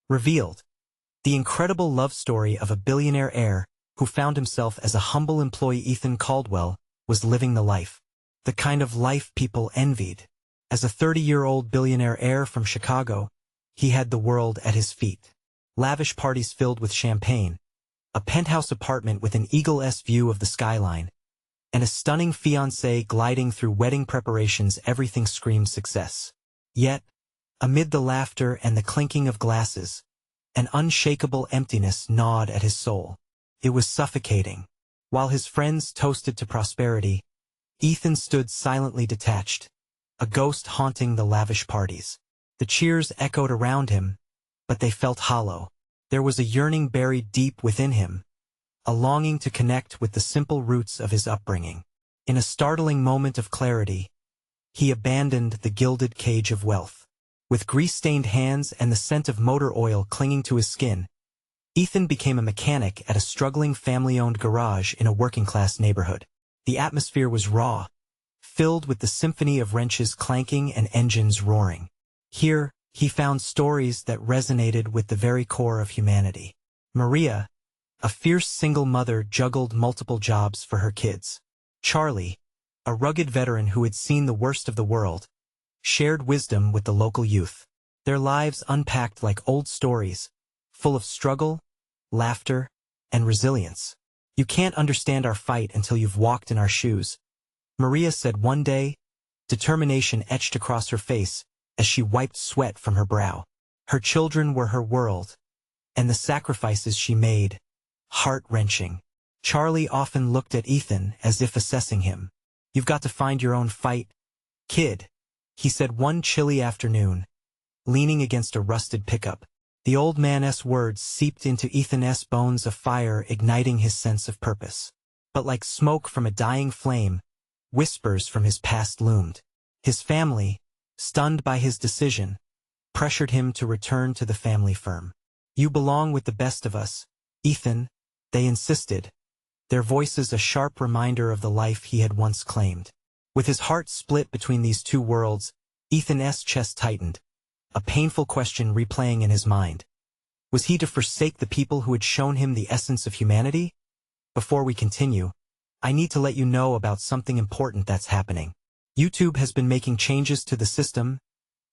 Revealed. The incredible love story of a billionaire heir who found himself as a humble employee. Ethan Caldwell was living the life. The kind of life people envied. As a 30-year-old billionaire heir from Chicago, he had the world at his feet. Lavish parties filled with champagne, a penthouse apartment with an eagle-esque view of the skyline, and a stunning fiancée gliding through wedding preparations. Everything screamed success. Yet, amid the laughter and the clinking of glasses, an unshakable emptiness gnawed at his soul. It was suffocating. While his friends toasted to prosperity, Ethan stood silently detached, a ghost haunting the lavish parties. The cheers echoed around him, but they felt hollow. There was a yearning buried deep within him, a longing to connect with the simple roots of his upbringing. In a startling moment of clarity, he abandoned the gilded cage of wealth. With grease-stained hands and the scent of motor oil clinging to his skin, Ethan became a mechanic at a struggling family-owned garage in a working-class neighborhood. The atmosphere was raw, filled with the symphony of wrenches clanking and engines roaring. Here, he found stories that resonated with the very core of humanity. Maria, a fierce single mother, juggled multiple jobs for her kids. Charlie, a rugged veteran who had seen the worst of the world, shared wisdom with the local youth. Their lives unpacked like old stories, full of struggle, laughter, and resilience. "You can't understand our fight until you've walked in our shoes," Maria said one day, determination etched across her face as she wiped sweat from her brow. Her children were her world, and the sacrifices she made, heart-wrenching. Charlie often looked at Ethan as if assessing him. "You've got to find your own fight, kid," he said one chilly afternoon, leaning against a rusted pickup. The old man's words seeped into Ethan's bones, a fire igniting his sense of purpose. But like smoke from a dying flame, whispers from his past loomed. His family, stunned by his decision, pressured him to return to the family firm. "You belong with the best of us, Ethan," they insisted, their voices a sharp reminder of the life he had once claimed. With his heart split between these two worlds, Ethan's chest tightened, a painful question replaying in his mind. Was he to forsake the people who had shown him the essence of humanity? Before we continue, I need to let you know about something important that's happening. YouTube has been making changes to the system,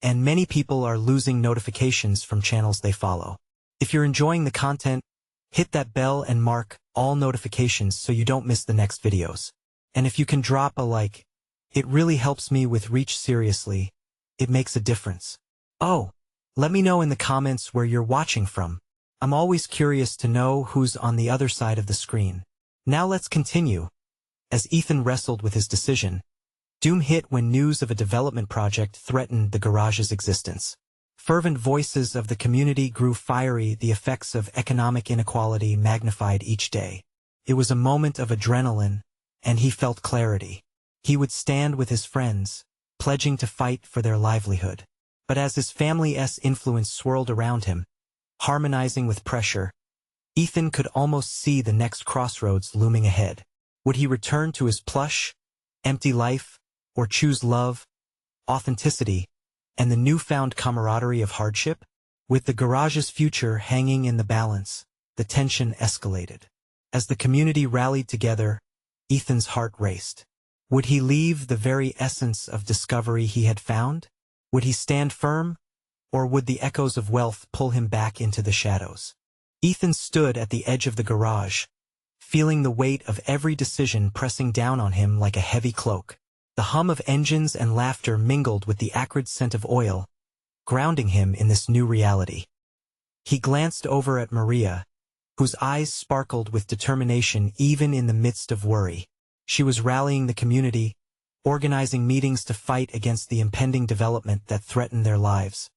and many people are losing notifications from channels they follow. If you're enjoying the content, hit that bell and mark all notifications so you don't miss the next videos. And if you can drop a like, it really helps me with reach. Seriously, it makes a difference. Oh, let me know in the comments where you're watching from. I'm always curious to know who's on the other side of the screen. Now let's continue. As Ethan wrestled with his decision, doom hit when news of a development project threatened the garage's existence. Fervent voices of the community grew fiery, the effects of economic inequality magnified each day. It was a moment of adrenaline, and he felt clarity. He would stand with his friends, pledging to fight for their livelihood. But as his family's influence swirled around him, harmonizing with pressure, Ethan could almost see the next crossroads looming ahead. Would he return to his plush, empty life, or choose love, authenticity, and the newfound camaraderie of hardship? With the garage's future hanging in the balance, the tension escalated. As the community rallied together, Ethan's heart raced. Would he leave the very essence of discovery he had found? Would he stand firm, or would the echoes of wealth pull him back into the shadows? Ethan stood at the edge of the garage, feeling the weight of every decision pressing down on him like a heavy cloak. The hum of engines and laughter mingled with the acrid scent of oil, grounding him in this new reality. He glanced over at Maria, whose eyes sparkled with determination even in the midst of worry. She was rallying the community, organizing meetings to fight against the impending development that threatened their lives.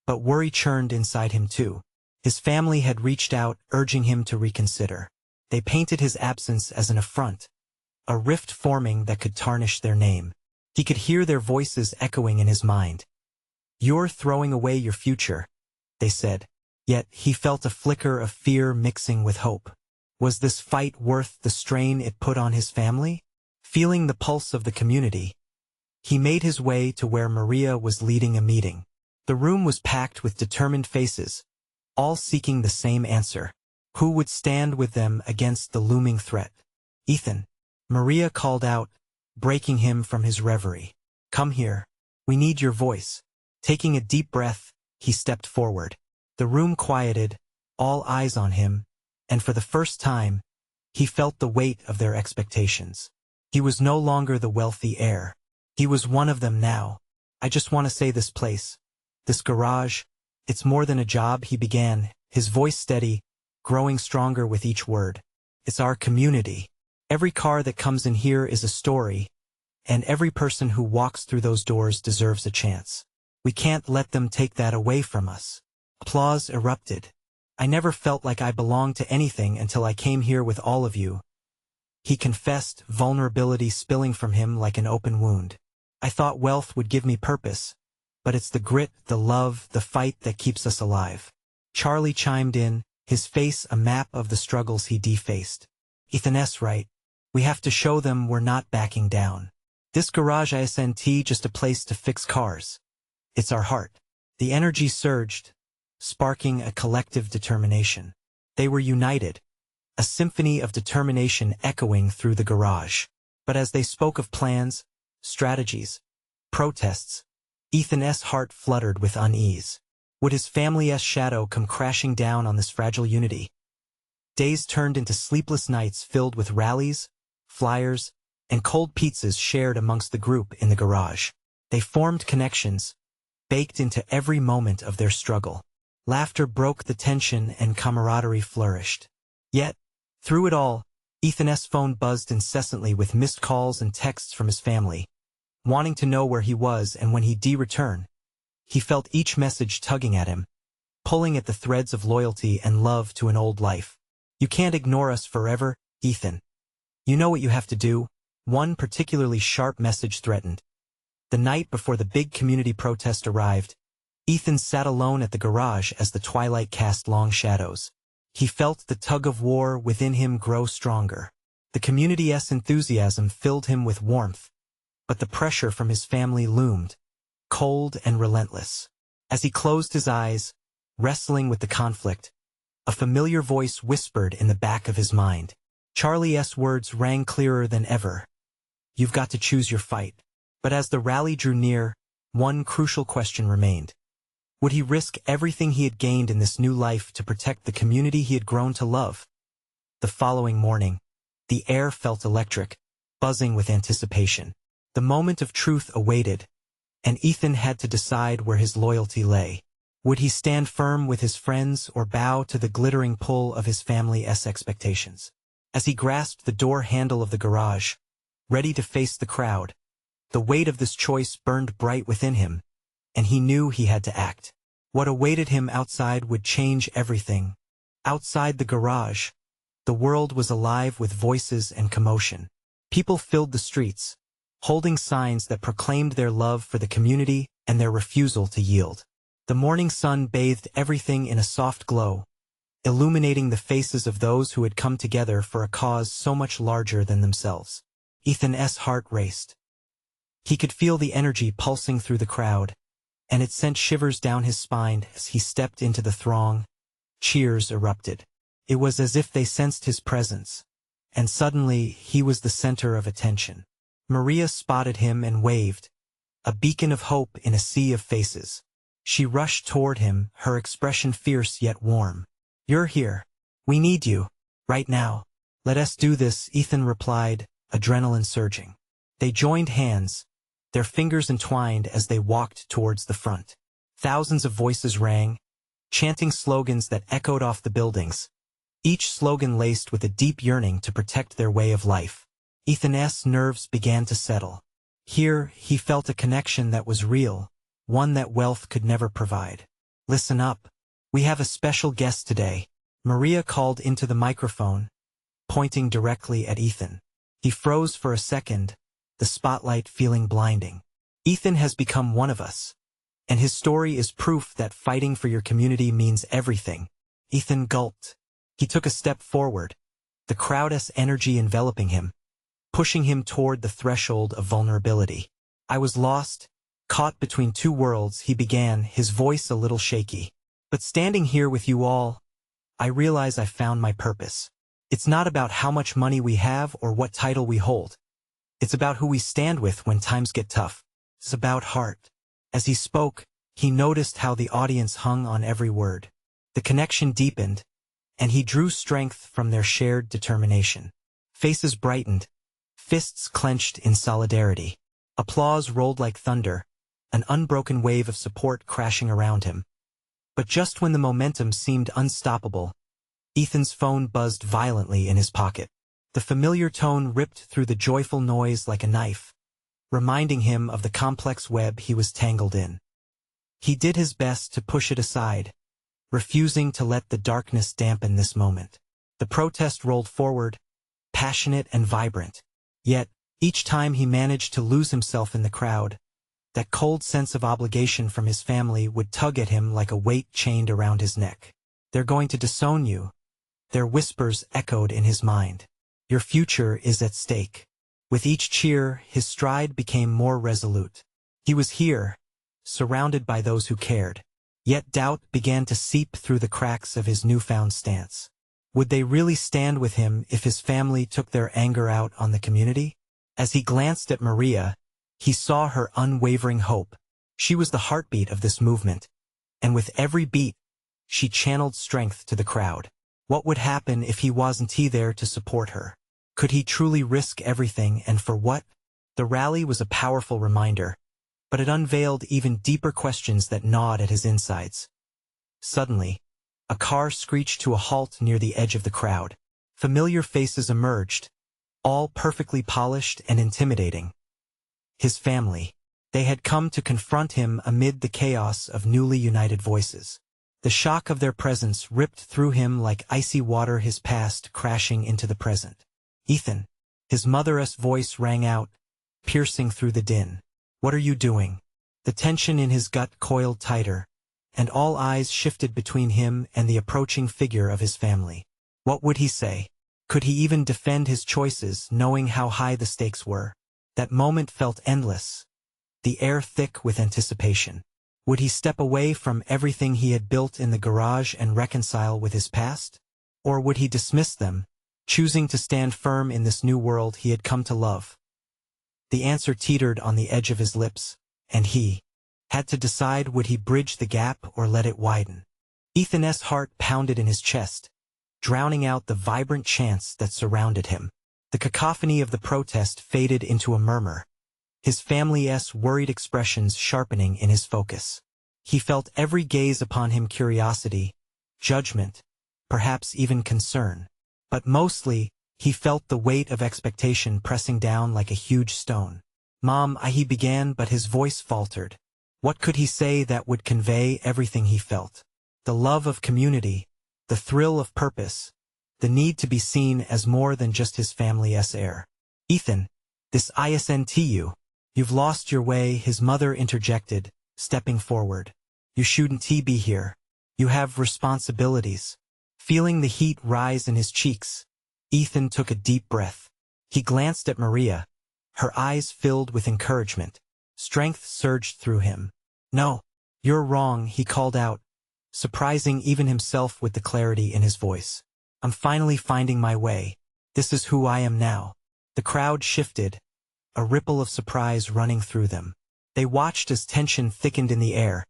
But worry churned inside him too. His family had reached out, urging him to reconsider. They painted his absence as an affront, a rift forming that could tarnish their name. He could hear their voices echoing in his mind. "You're throwing away your future," they said. Yet he felt a flicker of fear mixing with hope. Was this fight worth the strain it put on his family? Feeling the pulse of the community, he made his way to where Maria was leading a meeting. The room was packed with determined faces, all seeking the same answer. Who would stand with them against the looming threat? Ethan, Maria called out, breaking him from his reverie. Come here. We need your voice. Taking a deep breath, he stepped forward. The room quieted, all eyes on him, and for the first time, he felt the weight of their expectations. He was no longer the wealthy heir. He was one of them now. I just want to say this place. This garage. It's more than a job, he began, his voice steady, growing stronger with each word. It's our community. Every car that comes in here is a story, and every person who walks through those doors deserves a chance. We can't let them take that away from us. Applause erupted. I never felt like I belonged to anything until I came here with all of you. He confessed, vulnerability spilling from him like an open wound. I thought wealth would give me purpose, but it's the grit, the love, the fight that keeps us alive. Charlie chimed in, his face a map of the struggles he defaced. Ethan's right. We have to show them we're not backing down. This garage isn't just a place to fix cars. It's our heart. The energy surged, sparking a collective determination. They were united, a symphony of determination echoing through the garage. But as they spoke of plans, strategies, protests, Ethan's heart fluttered with unease. Would his family's shadow come crashing down on this fragile unity? Days turned into sleepless nights filled with rallies, flyers, and cold pizzas shared amongst the group in the garage. They formed connections, baked into every moment of their struggle. Laughter broke the tension and camaraderie flourished. Yet, through it all, Ethan's phone buzzed incessantly with missed calls and texts from his family, wanting to know where he was and when he'd return. He felt each message tugging at him, pulling at the threads of loyalty and love to an old life. You can't ignore us forever, Ethan. You know what you have to do, one particularly sharp message threatened. The night before the big community protest arrived, Ethan sat alone at the garage as the twilight cast long shadows. He felt the tug-of-war within him grow stronger. The community's enthusiasm filled him with warmth, but the pressure from his family loomed, cold and relentless. As he closed his eyes, wrestling with the conflict, a familiar voice whispered in the back of his mind. Charlie's words rang clearer than ever. You've got to choose your fight. But as the rally drew near, one crucial question remained. Would he risk everything he had gained in this new life to protect the community he had grown to love? The following morning, the air felt electric, buzzing with anticipation. The moment of truth awaited, and Ethan had to decide where his loyalty lay. Would he stand firm with his friends or bow to the glittering pull of his family's expectations? As he grasped the door handle of the garage, ready to face the crowd, the weight of this choice burned bright within him, and he knew he had to act. What awaited him outside would change everything. Outside the garage, the world was alive with voices and commotion. People filled the streets, holding signs that proclaimed their love for the community and their refusal to yield. The morning sun bathed everything in a soft glow, illuminating the faces of those who had come together for a cause so much larger than themselves. Ethan's heart raced. He could feel the energy pulsing through the crowd, and it sent shivers down his spine as he stepped into the throng. Cheers erupted. It was as if they sensed his presence, and suddenly he was the center of attention. Maria spotted him and waved, a beacon of hope in a sea of faces. She rushed toward him, her expression fierce yet warm. You're here. We need you. Right now. Let us do this, Ethan replied, adrenaline surging. They joined hands, their fingers entwined as they walked towards the front. Thousands of voices rang, chanting slogans that echoed off the buildings, each slogan laced with a deep yearning to protect their way of life. Ethan's nerves began to settle. Here, he felt a connection that was real, one that wealth could never provide. Listen up. We have a special guest today. Maria called into the microphone, pointing directly at Ethan. He froze for a second, the spotlight feeling blinding. Ethan has become one of us, and his story is proof that fighting for your community means everything. Ethan gulped. He took a step forward, the crowd's energy enveloping him, pushing him toward the threshold of vulnerability. I was lost, caught between two worlds, he began, his voice a little shaky. But standing here with you all, I realize I found my purpose. It's not about how much money we have or what title we hold. It's about who we stand with when times get tough. It's about heart. As he spoke, he noticed how the audience hung on every word. The connection deepened, and he drew strength from their shared determination. Faces brightened, fists clenched in solidarity. Applause rolled like thunder, an unbroken wave of support crashing around him. But just when the momentum seemed unstoppable, Ethan's phone buzzed violently in his pocket. The familiar tone ripped through the joyful noise like a knife, reminding him of the complex web he was tangled in. He did his best to push it aside, refusing to let the darkness dampen this moment. The protest rolled forward, passionate and vibrant. Yet, each time he managed to lose himself in the crowd, that cold sense of obligation from his family would tug at him like a weight chained around his neck. They're going to disown you. Their whispers echoed in his mind. Your future is at stake. With each cheer, his stride became more resolute. He was here, surrounded by those who cared. Yet doubt began to seep through the cracks of his newfound stance. Would they really stand with him if his family took their anger out on the community? As he glanced at Maria, he saw her unwavering hope. She was the heartbeat of this movement, and with every beat, she channeled strength to the crowd. What would happen if he wasn't there to support her? Could he truly risk everything, and for what? The rally was a powerful reminder, but it unveiled even deeper questions that gnawed at his insides. Suddenly, a car screeched to a halt near the edge of the crowd. Familiar faces emerged, all perfectly polished and intimidating. His family. They had come to confront him amid the chaos of newly united voices. The shock of their presence ripped through him like icy water, his past crashing into the present. Ethan. His mother's voice rang out, piercing through the din. What are you doing? The tension in his gut coiled tighter, and all eyes shifted between him and the approaching figure of his family. What would he say? Could he even defend his choices, knowing how high the stakes were? That moment felt endless, the air thick with anticipation. Would he step away from everything he had built in the garage and reconcile with his past? Or would he dismiss them, choosing to stand firm in this new world he had come to love? The answer teetered on the edge of his lips, and he had to decide, would he bridge the gap or let it widen? Ethan's heart pounded in his chest, drowning out the vibrant chants that surrounded him. The cacophony of the protest faded into a murmur, his family's worried expressions sharpening in his focus. He felt every gaze upon him, curiosity, judgment, perhaps even concern. But mostly, he felt the weight of expectation pressing down like a huge stone. Mom, he began, but his voice faltered. What could he say that would convey everything he felt? The love of community, the thrill of purpose, the need to be seen as more than just his family's heir. Ethan, this isn't you. You've lost your way, his mother interjected, stepping forward. You shouldn't be here. You have responsibilities. Feeling the heat rise in his cheeks, Ethan took a deep breath. He glanced at Maria, her eyes filled with encouragement. Strength surged through him. No, you're wrong, he called out, surprising even himself with the clarity in his voice. I'm finally finding my way. This is who I am now. The crowd shifted, a ripple of surprise running through them. They watched as tension thickened in the air,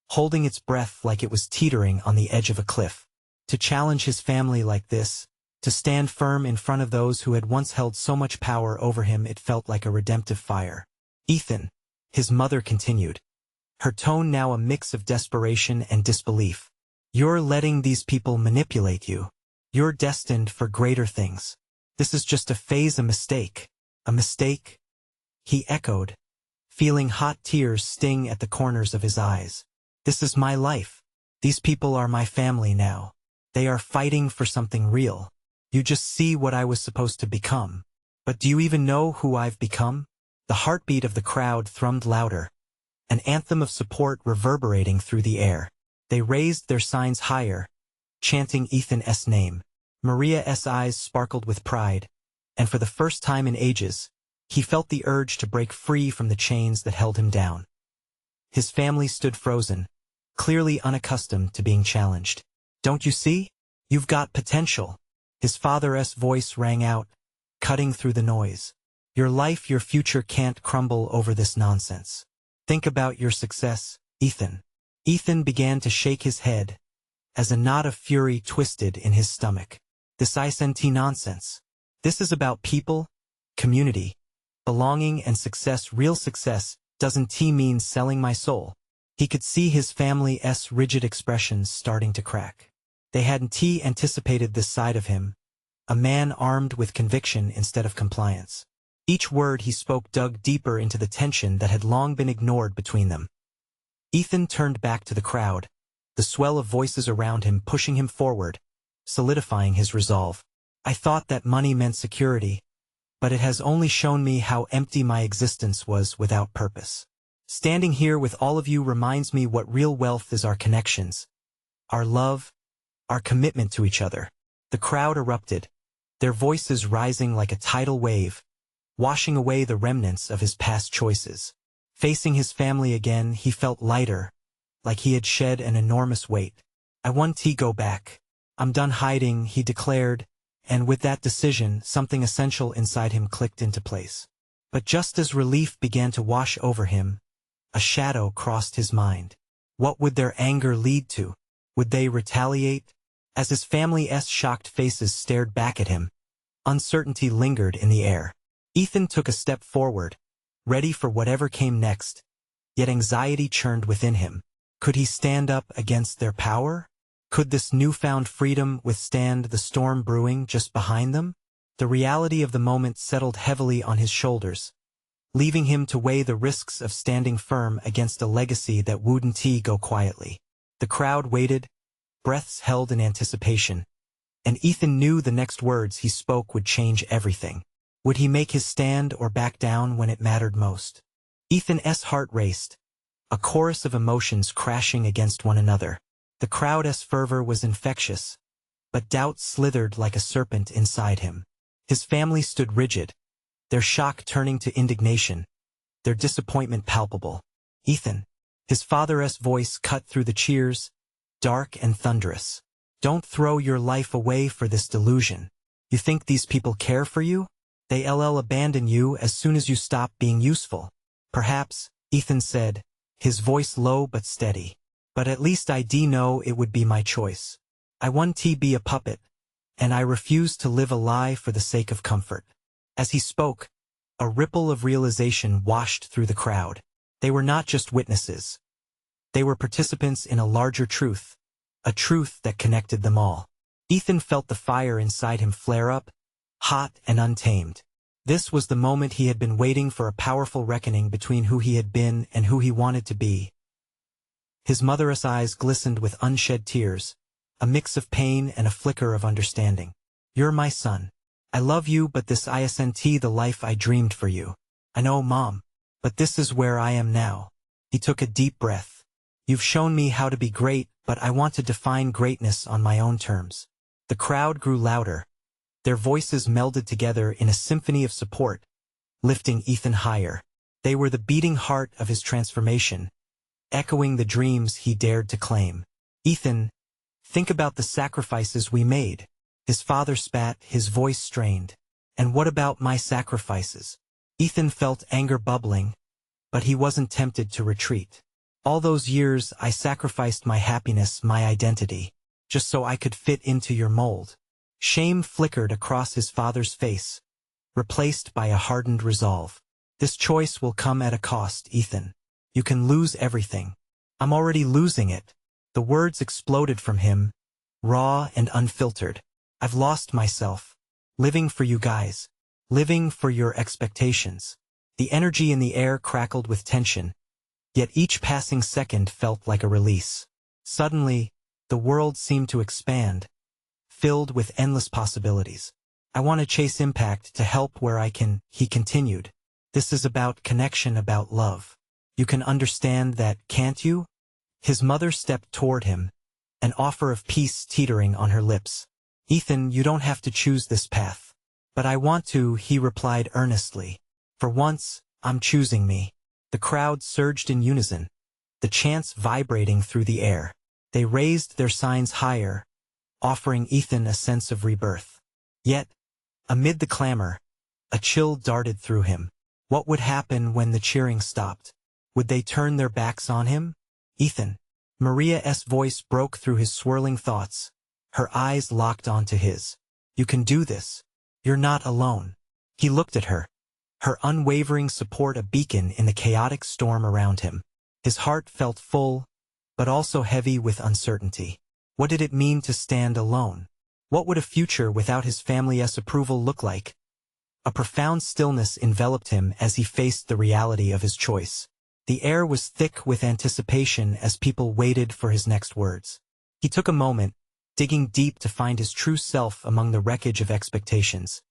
holding its breath like it was teetering on the edge of a cliff. To challenge his family like this, to stand firm in front of those who had once held so much power over him, it felt like a redemptive fire. Ethan, his mother continued, her tone now a mix of desperation and disbelief. You're letting these people manipulate you. You're destined for greater things. This is just a phase, a mistake. A mistake? He echoed, feeling hot tears sting at the corners of his eyes. This is my life. These people are my family now. They are fighting for something real. You just see what I was supposed to become. But do you even know who I've become? The heartbeat of the crowd thrummed louder, an anthem of support reverberating through the air. They raised their signs higher, chanting Ethan's name. Maria's eyes sparkled with pride, and for the first time in ages, he felt the urge to break free from the chains that held him down. His family stood frozen, clearly unaccustomed to being challenged. "Don't you see? You've got potential." His father's voice rang out, cutting through the noise. "Your life, your future can't crumble over this nonsense. Think about your success, Ethan." Ethan began to shake his head, as a knot of fury twisted in his stomach. "This isn't nonsense. This is about people, community, belonging and success. Real success doesn't mean selling my soul." He could see his family's rigid expressions starting to crack. They hadn't anticipated this side of him, a man armed with conviction instead of compliance. Each word he spoke dug deeper into the tension that had long been ignored between them. Ethan turned back to the crowd, the swell of voices around him pushing him forward, solidifying his resolve. "I thought that money meant security, but it has only shown me how empty my existence was without purpose. Standing here with all of you reminds me what real wealth is: our connections, our love, our commitment to each other." The crowd erupted, their voices rising like a tidal wave, washing away the remnants of his past choices. Facing his family again, he felt lighter, like he had shed an enormous weight. "I want to go back. I'm done hiding," he declared, and with that decision, something essential inside him clicked into place. But just as relief began to wash over him, a shadow crossed his mind. What would their anger lead to? Would they retaliate? As his family's shocked faces stared back at him, uncertainty lingered in the air. Ethan took a step forward, ready for whatever came next, yet anxiety churned within him. Could he stand up against their power? Could this newfound freedom withstand the storm brewing just behind them? The reality of the moment settled heavily on his shoulders, leaving him to weigh the risks of standing firm against a legacy that wouldn't go quietly. The crowd waited, breaths held in anticipation, and Ethan knew the next words he spoke would change everything. Would he make his stand or back down when it mattered most? Ethan's heart raced, a chorus of emotions crashing against one another. The crowd's fervor was infectious, but doubt slithered like a serpent inside him. His family stood rigid, their shock turning to indignation, their disappointment palpable. "Ethan," his father's voice cut through the cheers, dark and thunderous. "Don't throw your life away for this delusion. You think these people care for you? They'll abandon you as soon as you stop being useful." "Perhaps," Ethan said, his voice low but steady. "But at least I know it would be my choice. I want to be a puppet, and I refuse to live a lie for the sake of comfort." As he spoke, a ripple of realization washed through the crowd. They were not just witnesses. They were participants in a larger truth, a truth that connected them all. Ethan felt the fire inside him flare up, hot and untamed. This was the moment he had been waiting for, a powerful reckoning between who he had been and who he wanted to be. His mother's eyes glistened with unshed tears, a mix of pain and a flicker of understanding. "You're my son. I love you, but this isn't the life I dreamed for you." "I know, Mom, but this is where I am now." He took a deep breath. "You've shown me how to be great, but I want to define greatness on my own terms." The crowd grew louder, their voices melded together in a symphony of support, lifting Ethan higher. They were the beating heart of his transformation, echoing the dreams he dared to claim. "Ethan, think about the sacrifices we made." His father spat, his voice strained. "And what about my sacrifices?" Ethan felt anger bubbling, but he wasn't tempted to retreat. "All those years I sacrificed my happiness, my identity, just so I could fit into your mold." Shame flickered across his father's face, replaced by a hardened resolve. "This choice will come at a cost, Ethan. You can lose everything." "I'm already losing it." The words exploded from him, raw and unfiltered. "I've lost myself, living for you guys, living for your expectations." The energy in the air crackled with tension, yet each passing second felt like a release. Suddenly, the world seemed to expand, filled with endless possibilities. "I want to chase impact, to help where I can," he continued. "This is about connection, about love. You can understand that, can't you?" His mother stepped toward him, an offer of peace teetering on her lips. "Ethan, you don't have to choose this path." "But I want to," he replied earnestly. "For once, I'm choosing me." The crowd surged in unison, the chants vibrating through the air. They raised their signs higher, offering Ethan a sense of rebirth. Yet, amid the clamor, a chill darted through him. What would happen when the cheering stopped? Would they turn their backs on him? Ethan. Maria's voice broke through his swirling thoughts. Her eyes locked onto his. You can do this. You're not alone. He looked at her. Her unwavering support a beacon in the chaotic storm around him. His heart felt full, but also heavy with uncertainty. What did it mean to stand alone? What would a future without his family's approval look like? A profound stillness enveloped him as he faced the reality of his choice. The air was thick with anticipation as people waited for his next words. He took a moment, digging deep to find his true self among the wreckage of expectations.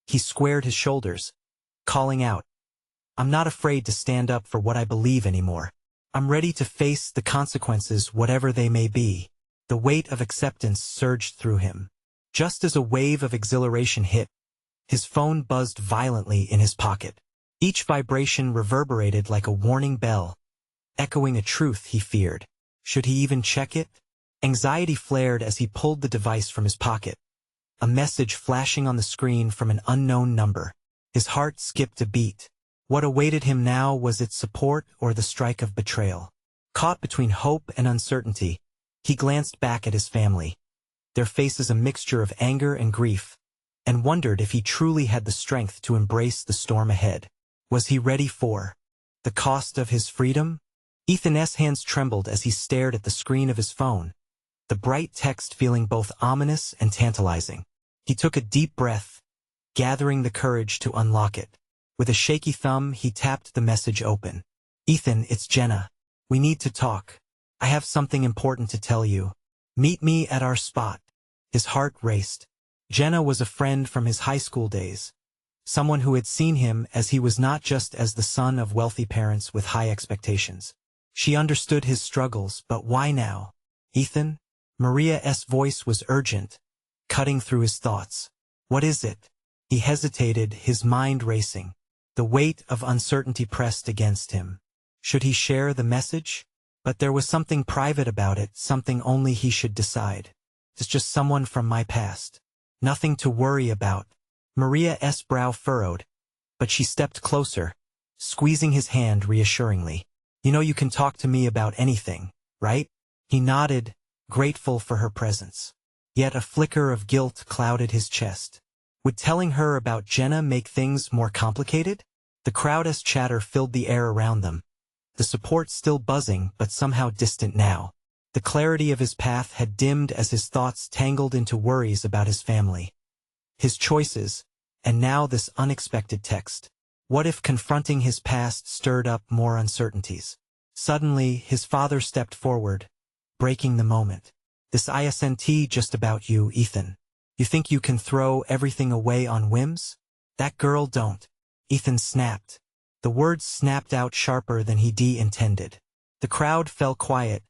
He squared his shoulders, calling out, I'm not afraid to stand up for what I believe anymore. I'm ready to face the consequences, whatever they may be. The weight of acceptance surged through him. Just as a wave of exhilaration hit, his phone buzzed violently in his pocket. Each vibration reverberated like a warning bell, echoing a truth he feared. Should he even check it? Anxiety flared as he pulled the device from his pocket. A message flashing on the screen from an unknown number. His heart skipped a beat. What awaited him now was its support or the strike of betrayal. Caught between hope and uncertainty, he glanced back at his family. Their faces a mixture of anger and grief, and wondered if he truly had the strength to embrace the storm ahead. Was he ready for the cost of his freedom? Ethan's hands trembled as he stared at the screen of his phone, the bright text feeling both ominous and tantalizing. He took a deep breath, gathering the courage to unlock it. With a shaky thumb, he tapped the message open. Ethan, it's Jenna. We need to talk. I have something important to tell you. Meet me at our spot. His heart raced. Jenna was a friend from his high school days. Someone who had seen him as he was not just as the son of wealthy parents with high expectations. She understood his struggles, but why now? Ethan? Maria's voice was urgent, cutting through his thoughts. What is it? He hesitated, his mind racing. The weight of uncertainty pressed against him. Should he share the message? But there was something private about it, something only he should decide. It's just someone from my past. Nothing to worry about. Maria's brow furrowed, but she stepped closer, squeezing his hand reassuringly. You know you can talk to me about anything, right? He nodded, grateful for her presence. Yet a flicker of guilt clouded his chest. Would telling her about Jenna make things more complicated? The crowd's chatter filled the air around them. The support still buzzing, but somehow distant now. The clarity of his path had dimmed as his thoughts tangled into worries about his family. His choices, and now this unexpected text. What if confronting his past stirred up more uncertainties? Suddenly, his father stepped forward, breaking the moment. This isn't just about you, Ethan. You think you can throw everything away on whims? That girl don't. Ethan snapped. The words snapped out sharper than he intended. The crowd fell quiet,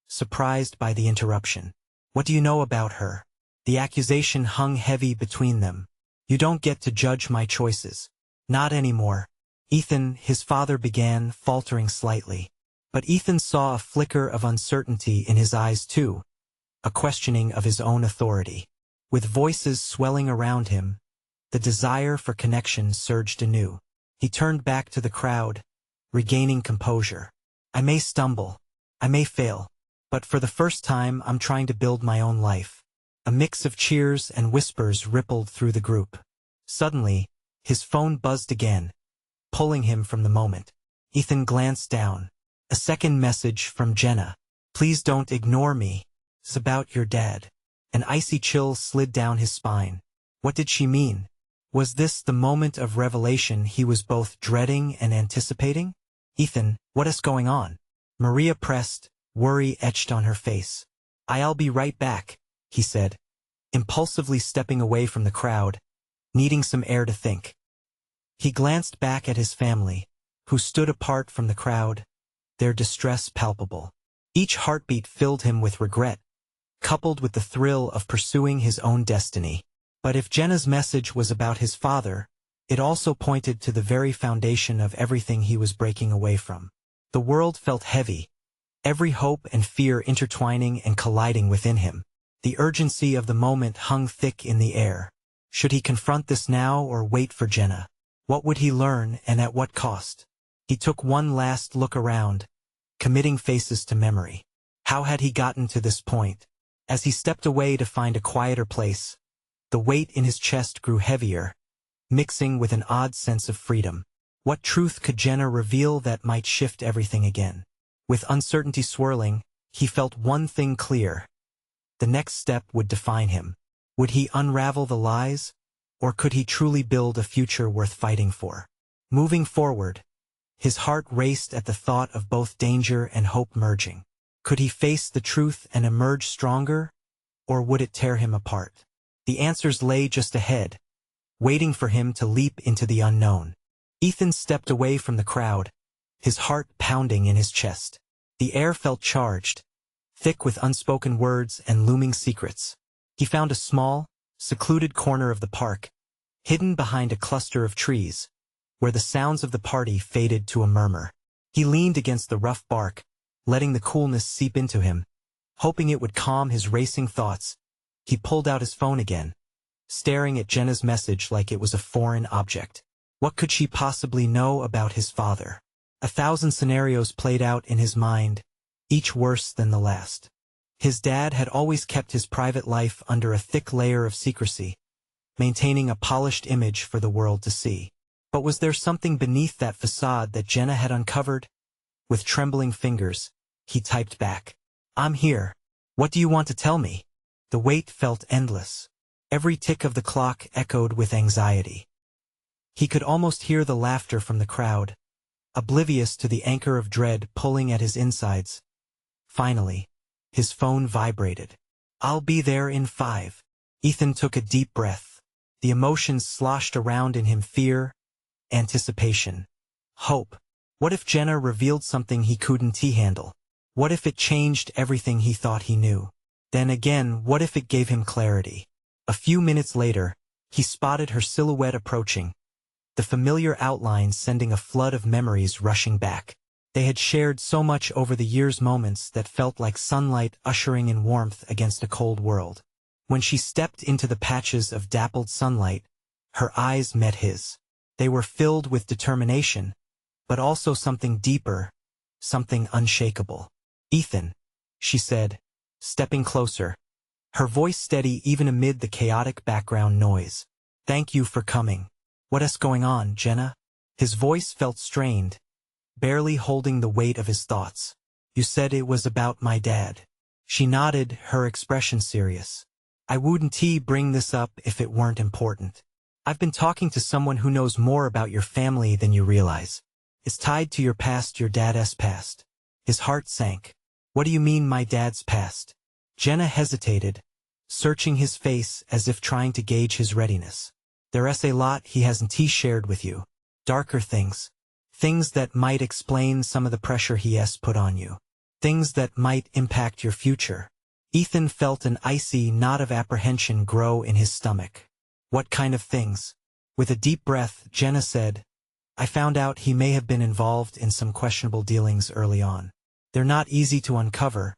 surprised by the interruption. What do you know about her? The accusation hung heavy between them. You don't get to judge my choices. Not anymore. Ethan, his father began, faltering slightly. But Ethan saw a flicker of uncertainty in his eyes too, a questioning of his own authority. With voices swelling around him, the desire for connection surged anew. He turned back to the crowd, regaining composure. I may stumble. I may fail. But for the first time, I'm trying to build my own life. A mix of cheers and whispers rippled through the group. Suddenly, his phone buzzed again, pulling him from the moment. Ethan glanced down. A second message from Jenna. Please don't ignore me. It's about your dad. An icy chill slid down his spine. What did she mean? Was this the moment of revelation he was both dreading and anticipating? Ethan, what is going on? Maria pressed, worry etched on her face. I'll be right back, he said, impulsively stepping away from the crowd, needing some air to think. He glanced back at his family, who stood apart from the crowd, their distress palpable. Each heartbeat filled him with regret, coupled with the thrill of pursuing his own destiny. But if Jenna's message was about his father, it also pointed to the very foundation of everything he was breaking away from. The world felt heavy, every hope and fear intertwining and colliding within him. The urgency of the moment hung thick in the air. Should he confront this now or wait for Jenna? What would he learn, and at what cost? He took one last look around, committing faces to memory. How had he gotten to this point? As he stepped away to find a quieter place, the weight in his chest grew heavier, mixing with an odd sense of freedom. What truth could Jenna reveal that might shift everything again? With uncertainty swirling, he felt one thing clear. The next step would define him. Would he unravel the lies, or could he truly build a future worth fighting for? Moving forward, his heart raced at the thought of both danger and hope merging. Could he face the truth and emerge stronger, or would it tear him apart? The answers lay just ahead, waiting for him to leap into the unknown. Ethan stepped away from the crowd, his heart pounding in his chest. The air felt charged, thick with unspoken words and looming secrets. He found a small, secluded corner of the park, hidden behind a cluster of trees, where the sounds of the party faded to a murmur. He leaned against the rough bark, letting the coolness seep into him. Hoping it would calm his racing thoughts, he pulled out his phone again, staring at Jenna's message like it was a foreign object. What could she possibly know about his father? 1,000 scenarios played out in his mind, each worse than the last. His dad had always kept his private life under a thick layer of secrecy, maintaining a polished image for the world to see. But was there something beneath that facade that Jenna had uncovered? With trembling fingers, he typed back, "I'm here. What do you want to tell me?" The wait felt endless. Every tick of the clock echoed with anxiety. He could almost hear the laughter from the crowd, oblivious to the anchor of dread pulling at his insides. Finally, his phone vibrated. "I'll be there in 5. Ethan took a deep breath. The emotions sloshed around in him: fear, anticipation, hope. What if Jenna revealed something he couldn't handle? What if it changed everything he thought he knew? Then again, what if it gave him clarity? A few minutes later, he spotted her silhouette approaching, the familiar outline sending a flood of memories rushing back. They had shared so much over the years, moments that felt like sunlight ushering in warmth against a cold world. When she stepped into the patches of dappled sunlight, her eyes met his. They were filled with determination, but also something deeper, something unshakable. "Ethan," she said, stepping closer, her voice steady even amid the chaotic background noise. "Thank you for coming." "What's going on, Jenna?" His voice felt strained, barely holding the weight of his thoughts. "You said it was about my dad." She nodded, her expression serious. "I wouldn't bring this up if it weren't important. I've been talking to someone who knows more about your family than you realize. It's tied to your past, your dad's past." His heart sank. "What do you mean, my dad's past?" Jenna hesitated, searching his face as if trying to gauge his readiness. "There's a lot he hasn't shared with you. Darker things. Things that might explain some of the pressure he has put on you. Things that might impact your future." Ethan felt an icy knot of apprehension grow in his stomach. "What kind of things?" With a deep breath, Jenna said, "I found out he may have been involved in some questionable dealings early on. They're not easy to uncover,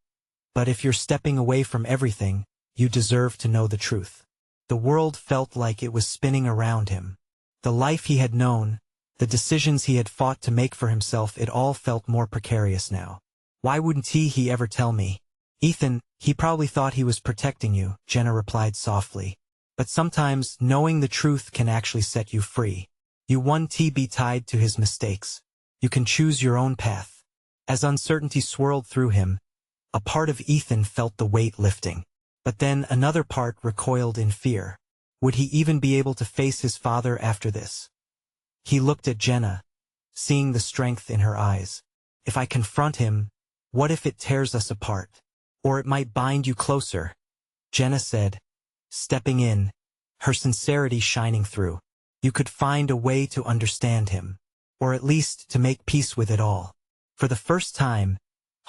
but if you're stepping away from everything, you deserve to know the truth." The world felt like it was spinning around him. The life he had known, the decisions he had fought to make for himself, it all felt more precarious now. "Why wouldn't he ever tell me?" "Ethan, he probably thought he was protecting you," Jenna replied softly. "But sometimes knowing the truth can actually set you free. You won't be tied to his mistakes. You can choose your own path." As uncertainty swirled through him, a part of Ethan felt the weight lifting. But then another part recoiled in fear. Would he even be able to face his father after this? He looked at Jenna, seeing the strength in her eyes. "If I confront him, what if it tears us apart? Or it might bind you closer," Jenna said, stepping in, her sincerity shining through. "You could find a way to understand him, or at least to make peace with it all." For the first time,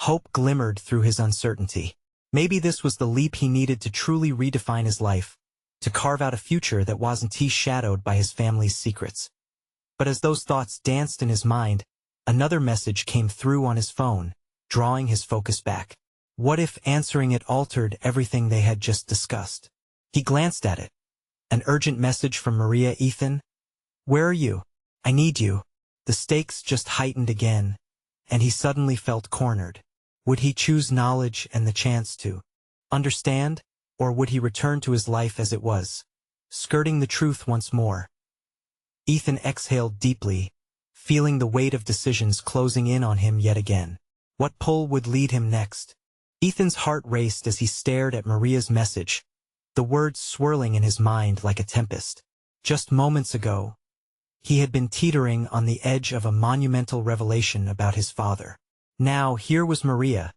hope glimmered through his uncertainty. Maybe this was the leap he needed to truly redefine his life, to carve out a future that wasn't shadowed by his family's secrets. But as those thoughts danced in his mind, another message came through on his phone. drawing his focus back. What if answering it altered everything they had just discussed? He glanced at it. An urgent message from Maria. Ethan? Where are you? I need you. The stakes just heightened again, and he suddenly felt cornered. Would he choose knowledge and the chance to understand, or would he return to his life as it was, skirting the truth once more? Ethan exhaled deeply, feeling the weight of decisions closing in on him yet again. What pull would lead him next? Ethan's heart raced as he stared at Maria's message, the words swirling in his mind like a tempest. Just moments ago, he had been teetering on the edge of a monumental revelation about his father. Now here was Maria,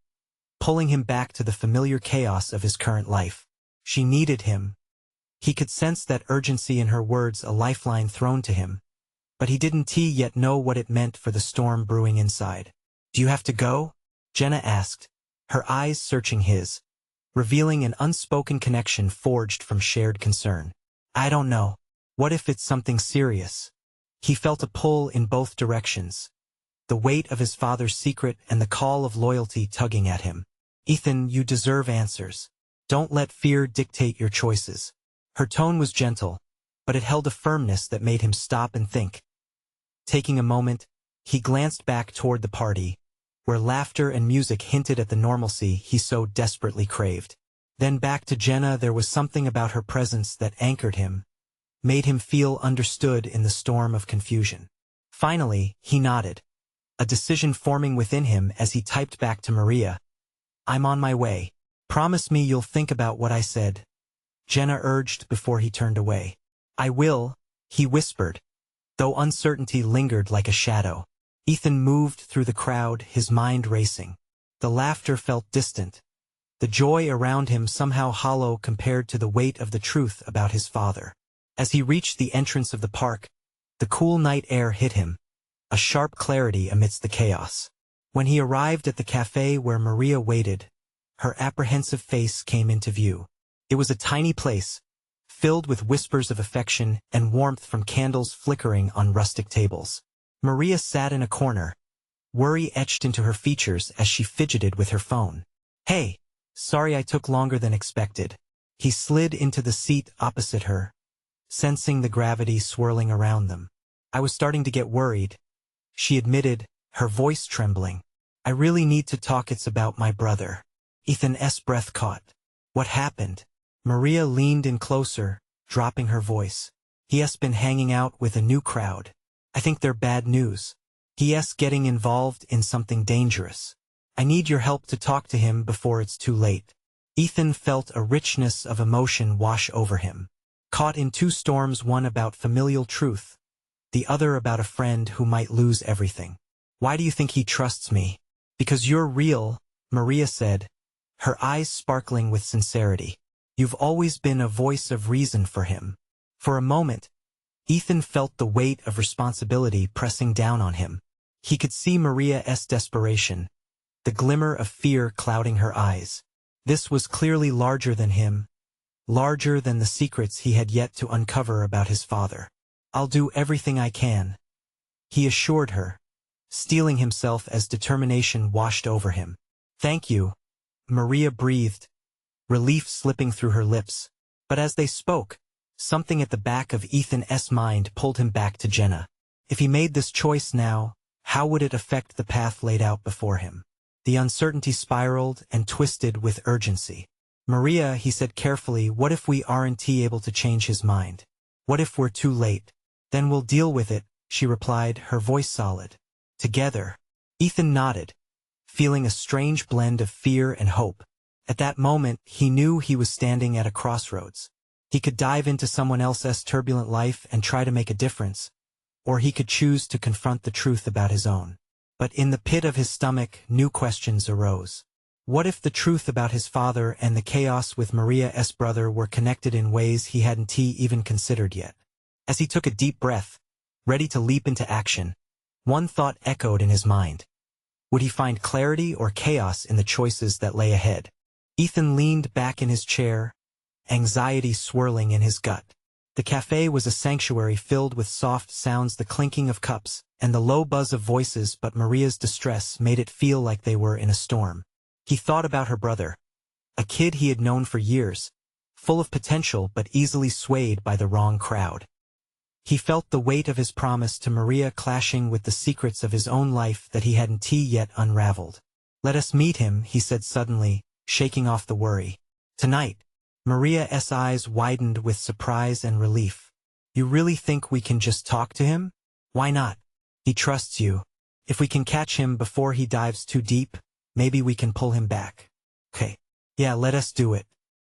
pulling him back to the familiar chaos of his current life. She needed him. He could sense that urgency in her words, a lifeline thrown to him, but he didn't yet know what it meant for the storm brewing inside. Do you have to go? Jenna asked, her eyes searching his, revealing an unspoken connection forged from shared concern. I don't know. What if it's something serious? He felt a pull in both directions, the weight of his father's secret and the call of loyalty tugging at him. Ethan, you deserve answers. Don't let fear dictate your choices. Her tone was gentle, but it held a firmness that made him stop and think. Taking a moment, he glanced back toward the party, where laughter and music hinted at the normalcy he so desperately craved. Then back to Jenna. There was something about her presence that anchored him, made him feel understood in the storm of confusion. Finally, he nodded, a decision forming within him as he typed back to Maria. I'm on my way. Promise me you'll think about what I said, Jenna urged before he turned away. I will, he whispered, though uncertainty lingered like a shadow. Ethan moved through the crowd, his mind racing. The laughter felt distant, the joy around him somehow hollow compared to the weight of the truth about his father. As he reached the entrance of the park, the cool night air hit him, a sharp clarity amidst the chaos. When he arrived at the cafe where Maria waited, her apprehensive face came into view. It was a tiny place, filled with whispers of affection and warmth from candles flickering on rustic tables. Maria sat in a corner, worry etched into her features as she fidgeted with her phone. Hey, sorry I took longer than expected. He slid into the seat opposite her, sensing the gravity swirling around them. I was starting to get worried, she admitted, her voice trembling. I really need to talk. It's about my brother. Ethan's breath caught. What happened? Maria leaned in closer, dropping her voice. He's been hanging out with a new crowd. I think they're bad news. He's getting involved in something dangerous. I need your help to talk to him before it's too late. Ethan felt a richness of emotion wash over him. Caught in two storms, one about familial truth, the other about a friend who might lose everything. Why do you think he trusts me? Because you're real, Maria said, her eyes sparkling with sincerity. You've always been a voice of reason for him. For a moment, Ethan felt the weight of responsibility pressing down on him. He could see Maria's desperation, the glimmer of fear clouding her eyes. This was clearly larger than him, larger than the secrets he had yet to uncover about his father. I'll do everything I can, he assured her, steeling himself as determination washed over him. Thank you, Maria breathed, relief slipping through her lips. But as they spoke, something at the back of Ethan's mind pulled him back to Jenna. If he made this choice now, how would it affect the path laid out before him? The uncertainty spiraled and twisted with urgency. Maria, he said carefully, what if we aren't able to change his mind? What if we're too late? Then we'll deal with it, she replied, her voice solid. Together. Ethan nodded, feeling a strange blend of fear and hope. At that moment, he knew he was standing at a crossroads. He could dive into someone else's turbulent life and try to make a difference, or he could choose to confront the truth about his own. But in the pit of his stomach, new questions arose. What if the truth about his father and the chaos with Maria's brother were connected in ways he hadn't even considered yet? As he took a deep breath, ready to leap into action, one thought echoed in his mind. Would he find clarity or chaos in the choices that lay ahead? Ethan leaned back in his chair, anxiety swirling in his gut. The cafe was a sanctuary filled with soft sounds, the clinking of cups, and the low buzz of voices, but Maria's distress made it feel like they were in a storm. He thought about her brother, a kid he had known for years, full of potential but easily swayed by the wrong crowd. He felt the weight of his promise to Maria clashing with the secrets of his own life that he hadn't yet unraveled. "Let us meet him," he said suddenly, shaking off the worry. "Tonight." Maria's eyes widened with surprise and relief. "You really think we can just talk to him?" "Why not? He trusts you. If we can catch him before he dives too deep, maybe we can pull him back." "Okay. Yeah, let us do it."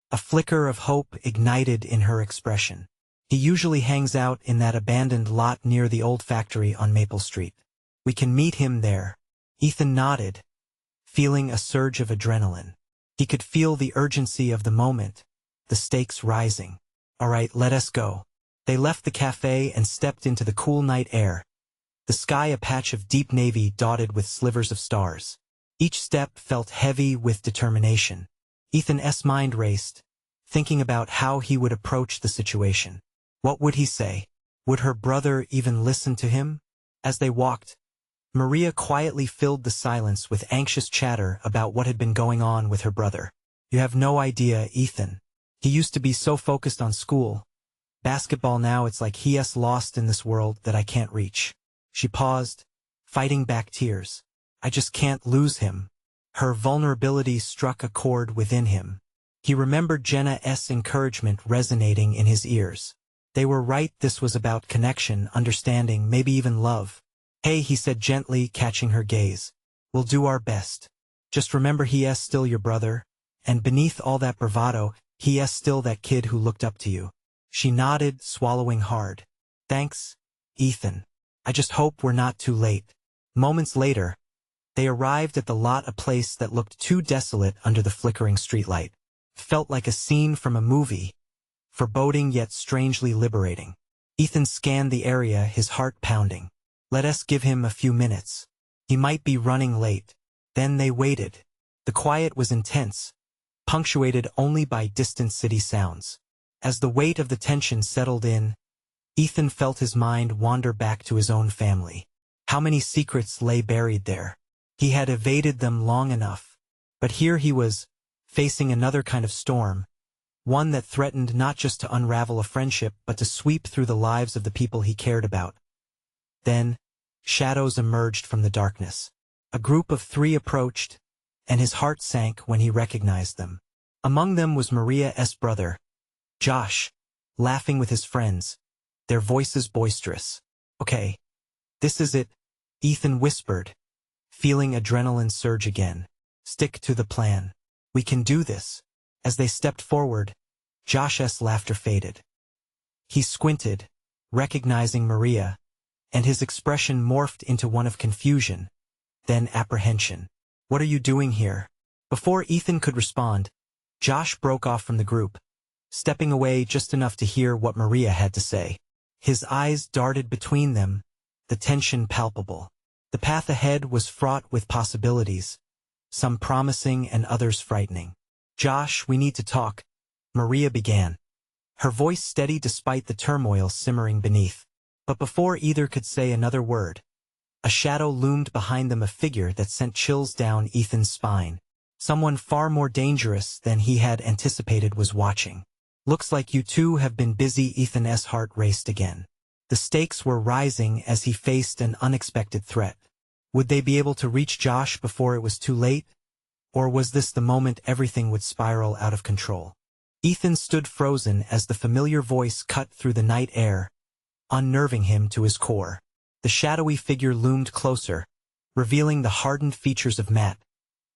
A flicker of hope ignited in her expression. "He usually hangs out in that abandoned lot near the old factory on Maple Street. We can meet him there." Ethan nodded, feeling a surge of adrenaline. He could feel the urgency of the moment, the stakes rising. "All right, let us go." They left the cafe and stepped into the cool night air, the sky a patch of deep navy dotted with slivers of stars. Each step felt heavy with determination. Ethan's mind raced, thinking about how he would approach the situation. What would he say? Would her brother even listen to him? As they walked, Maria quietly filled the silence with anxious chatter about what had been going on with her brother. "You have no idea, Ethan. He used to be so focused on school. Basketball now, it's like he's lost in this world that I can't reach." She paused, fighting back tears. "I just can't lose him." Her vulnerability struck a chord within him. He remembered Jenna's encouragement resonating in his ears. They were right, this was about connection, understanding, maybe even love. "Hey," he said gently, catching her gaze. "We'll do our best. Just remember he's still your brother, and beneath all that bravado, he's still that kid who looked up to you." She nodded, swallowing hard. "Thanks, Ethan. I just hope we're not too late." Moments later, they arrived at the lot, a place that looked too desolate under the flickering streetlight. Felt like a scene from a movie, foreboding yet strangely liberating. Ethan scanned the area, his heart pounding. Let us give him a few minutes. He might be running late. Then they waited. The quiet was intense, punctuated only by distant city sounds. As the weight of the tension settled in, Ethan felt his mind wander back to his own family. How many secrets lay buried there? He had evaded them long enough. But here he was, facing another kind of storm, one that threatened not just to unravel a friendship but to sweep through the lives of the people he cared about. Then, shadows emerged from the darkness. A group of 3 approached, and his heart sank when he recognized them. Among them was Maria's brother, Josh, laughing with his friends, their voices boisterous. "Okay, this is it," Ethan whispered, feeling adrenaline surge again. "Stick to the plan. We can do this." As they stepped forward, Josh's laughter faded. He squinted, recognizing Maria, and his expression morphed into one of confusion, then apprehension. "What are you doing here?" Before Ethan could respond, Josh broke off from the group, stepping away just enough to hear what Maria had to say. His eyes darted between them, the tension palpable. The path ahead was fraught with possibilities, some promising and others frightening. "Josh, we need to talk," Maria began, her voice steady despite the turmoil simmering beneath. But before either could say another word, a shadow loomed behind them, a figure that sent chills down Ethan's spine. Someone far more dangerous than he had anticipated was watching. "Looks like you two have been busy." Ethan's heart raced again. The stakes were rising as he faced an unexpected threat. Would they be able to reach Josh before it was too late? Or was this the moment everything would spiral out of control? Ethan stood frozen as the familiar voice cut through the night air, unnerving him to his core. The shadowy figure loomed closer, revealing the hardened features of Matt,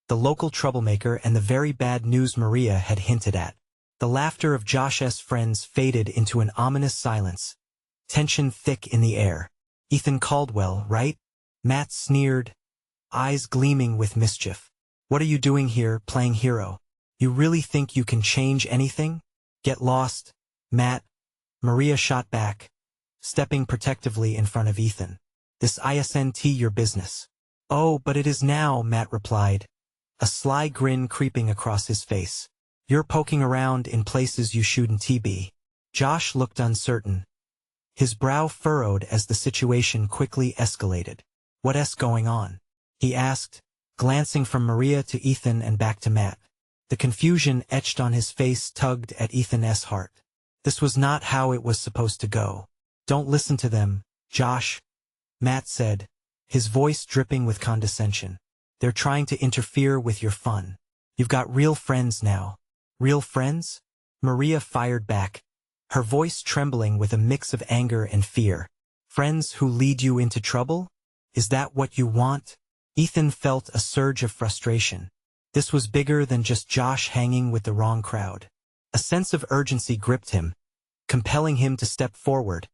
the local troublemaker and the very bad news Maria had hinted at. The laughter of Josh's friends faded into an ominous silence, tension thick in the air. "Ethan Caldwell, right?" Matt sneered, eyes gleaming with mischief. "What are you doing here, playing hero? You really think you can change anything? Get lost, Matt." Maria shot back, stepping protectively in front of Ethan. "This isn't your business." "Oh, but it is now," Matt replied, a sly grin creeping across his face. "You're poking around in places you shouldn't be." Josh looked uncertain. His brow furrowed as the situation quickly escalated. "What's going on?" he asked, glancing from Maria to Ethan and back to Matt. The confusion etched on his face tugged at Ethan's heart. This was not how it was supposed to go. "Don't listen to them, Josh," Matt said, his voice dripping with condescension. "They're trying to interfere with your fun. You've got real friends now." "Real friends?" Maria fired back, her voice trembling with a mix of anger and fear. "Friends who lead you into trouble? Is that what you want?" Ethan felt a surge of frustration. This was bigger than just Josh hanging with the wrong crowd. A sense of urgency gripped him, compelling him to step forward,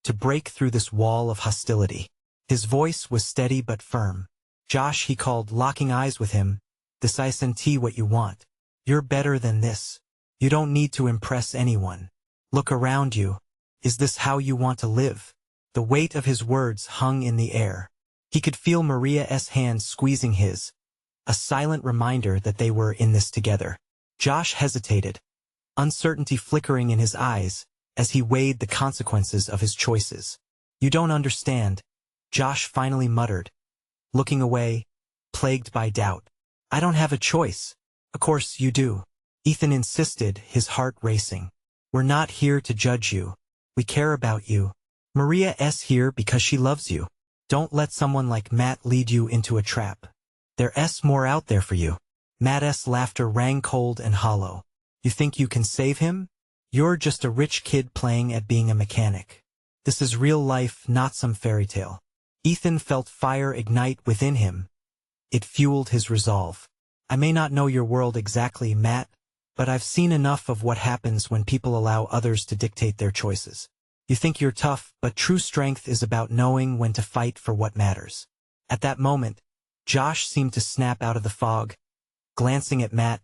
to break through this wall of hostility. His voice was steady but firm. "Josh," he called, locking eyes with him, "this isn't what you want. You're better than this. You don't need to impress anyone. Look around you. Is this how you want to live?" The weight of his words hung in the air. He could feel Maria's hands squeezing his, a silent reminder that they were in this together. Josh hesitated, uncertainty flickering in his eyes as he weighed the consequences of his choices. "You don't understand," Josh finally muttered, looking away, plagued by doubt. "I don't have a choice." "Of course you do," Ethan insisted, his heart racing. "We're not here to judge you. We care about you. Maria's here because she loves you. Don't let someone like Matt lead you into a trap. There's more out there for you." Matt's laughter rang cold and hollow. "You think you can save him? You're just a rich kid playing at being a mechanic. This is real life, not some fairy tale." Ethan felt fire ignite within him. It fueled his resolve. "I may not know your world exactly, Matt, but I've seen enough of what happens when people allow others to dictate their choices. You think you're tough, but true strength is about knowing when to fight for what matters." At that moment, Josh seemed to snap out of the fog, glancing at Matt,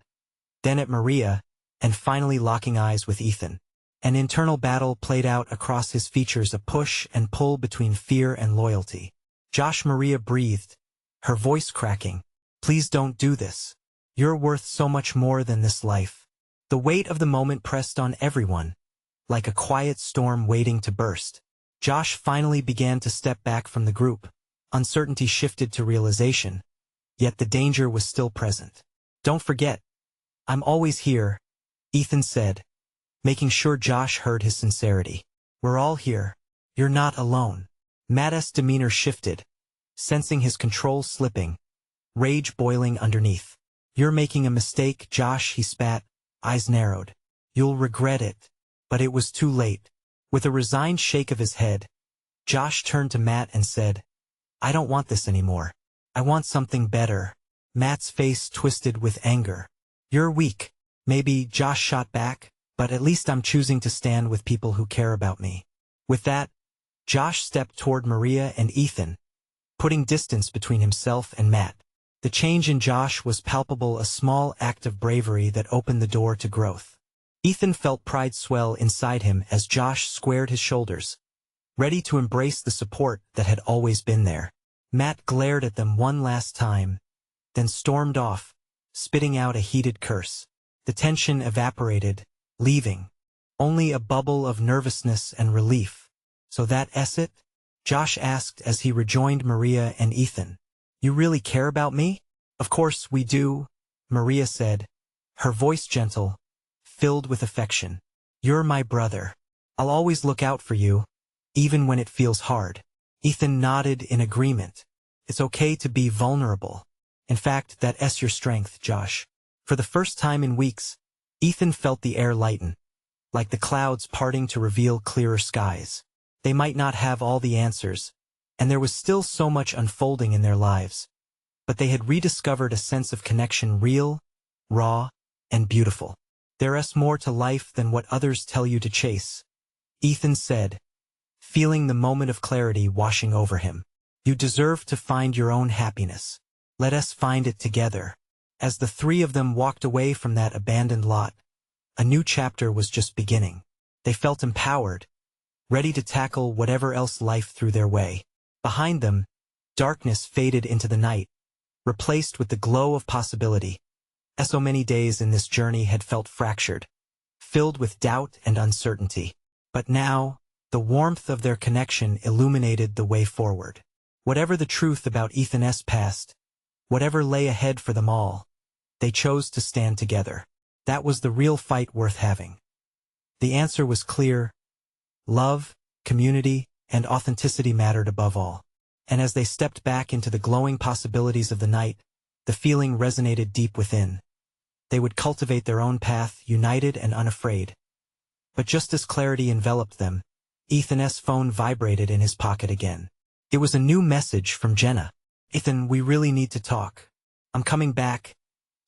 then at Maria, and finally locking eyes with Ethan. An internal battle played out across his features, a push and pull between fear and loyalty. "Josh," Maria breathed, her voice cracking, "please don't do this. You're worth so much more than this life." The weight of the moment pressed on everyone, like a quiet storm waiting to burst. Josh finally began to step back from the group. Uncertainty shifted to realization, yet the danger was still present. "Don't forget, I'm always here," Ethan said, making sure Josh heard his sincerity. "We're all here. You're not alone." Matt's demeanor shifted, sensing his control slipping, rage boiling underneath. "You're making a mistake, Josh," he spat, eyes narrowed. "You'll regret it." But it was too late. With a resigned shake of his head, Josh turned to Matt and said, "I don't want this anymore. I want something better." Matt's face twisted with anger. "You're weak." "Maybe," Josh shot back, "but at least I'm choosing to stand with people who care about me." With that, Josh stepped toward Maria and Ethan, putting distance between himself and Matt. The change in Josh was palpable, a small act of bravery that opened the door to growth. Ethan felt pride swell inside him as Josh squared his shoulders, ready to embrace the support that had always been there. Matt glared at them one last time, then stormed off, spitting out a heated curse. The tension evaporated, leaving only a bubble of nervousness and relief. "So that's it?" Josh asked as he rejoined Maria and Ethan. "You really care about me?" "Of course we do," Maria said, her voice gentle, filled with affection. "You're my brother. I'll always look out for you, even when it feels hard." Ethan nodded in agreement. "It's okay to be vulnerable. In fact, that's your strength, Josh." For the first time in weeks, Ethan felt the air lighten, like the clouds parting to reveal clearer skies. They might not have all the answers, and there was still so much unfolding in their lives, but they had rediscovered a sense of connection, real, raw, and beautiful. "There's more to life than what others tell you to chase," Ethan said, feeling the moment of clarity washing over him. "You deserve to find your own happiness. Let us find it together." As the three of them walked away from that abandoned lot, a new chapter was just beginning. They felt empowered, ready to tackle whatever else life threw their way. Behind them, darkness faded into the night, replaced with the glow of possibility. As so many days in this journey had felt fractured, filled with doubt and uncertainty. But now, the warmth of their connection illuminated the way forward. Whatever the truth about Ethan's past, whatever lay ahead for them all, they chose to stand together. That was the real fight worth having. The answer was clear. Love, community, and authenticity mattered above all. And as they stepped back into the glowing possibilities of the night, the feeling resonated deep within. They would cultivate their own path, united and unafraid. But just as clarity enveloped them, Ethan's phone vibrated in his pocket again. It was a new message from Jenna. "Ethan, we really need to talk. I'm coming back.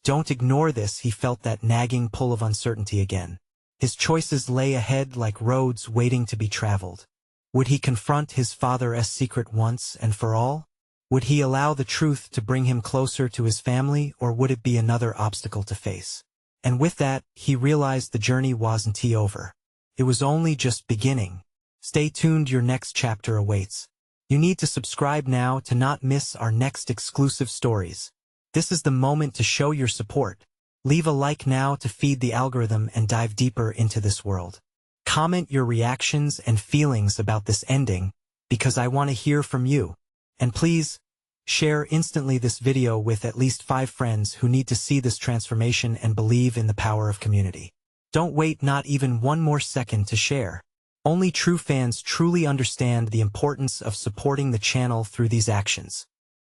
Don't ignore this." He felt that nagging pull of uncertainty again. His choices lay ahead like roads waiting to be traveled. Would he confront his father's secret once and for all? Would he allow the truth to bring him closer to his family, or would it be another obstacle to face? And with that, he realized the journey wasn't over. It was only just beginning. Stay tuned, your next chapter awaits. You need to subscribe now to not miss our next exclusive stories. This is the moment to show your support. Leave a like now to feed the algorithm and dive deeper into this world. Comment your reactions and feelings about this ending, because I want to hear from you. And please, share instantly this video with at least 5 friends who need to see this transformation and believe in the power of community. Don't wait not even one more second to share. Only true fans truly understand the importance of supporting the channel through these actions.